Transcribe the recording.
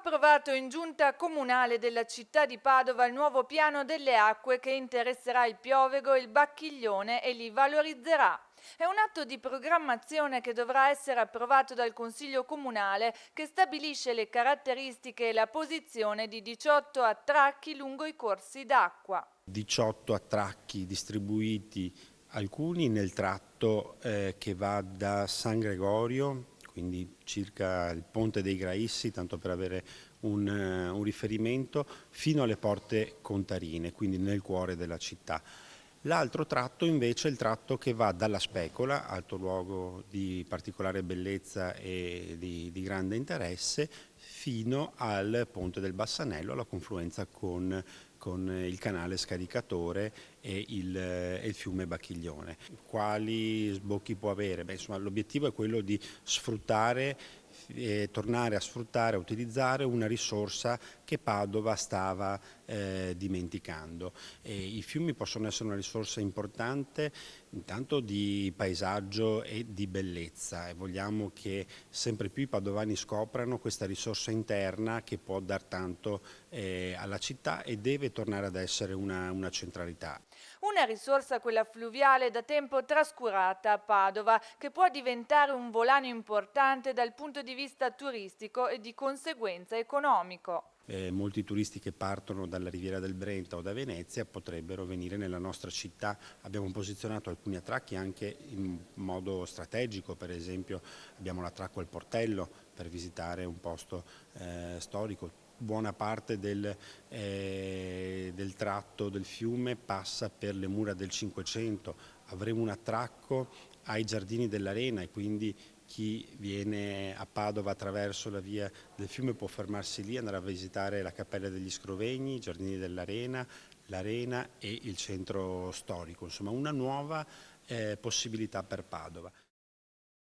Approvato in giunta comunale della città di Padova il nuovo piano delle acque che interesserà il Piovego e il Bacchiglione e li valorizzerà. È un atto di programmazione che dovrà essere approvato dal Consiglio Comunale che stabilisce le caratteristiche e la posizione di 18 attracchi lungo i corsi d'acqua. 18 attracchi distribuiti, alcuni nel tratto che va da San Gregorio, quindi circa il Ponte dei Graissi, tanto per avere un riferimento, fino alle Porte Contarine, quindi nel cuore della città. L'altro tratto invece è il tratto che va dalla Specola, alto luogo di particolare bellezza e di grande interesse, fino al Ponte del Bassanello, alla confluenza con il canale scaricatore e il fiume Bacchiglione. Quali sbocchi può avere? L'obiettivo è quello di sfruttare tornare a sfruttare, a utilizzare una risorsa che Padova stava dimenticando. I fiumi possono essere una risorsa importante intanto di paesaggio e di bellezza e vogliamo che sempre più i padovani scoprano questa risorsa interna che può dar tanto alla città e deve tornare ad essere una centralità. Una risorsa, quella fluviale, da tempo trascurata a Padova, che può diventare un volano importante dal punto di vista turistico e di conseguenza economico. Molti turisti che partono dalla Riviera del Brenta o da Venezia potrebbero venire nella nostra città. Abbiamo posizionato alcuni attracchi anche in modo strategico, per esempio abbiamo l'attracco al Portello per visitare un posto storico. Buona parte del tratto del fiume passa per le mura del Cinquecento. Avremo un attracco ai Giardini dell'Arena e quindi chi viene a Padova attraverso la via del fiume può fermarsi lì, andare a visitare la Cappella degli Scrovegni, i Giardini dell'Arena, l'Arena e il centro storico, insomma una nuova possibilità per Padova.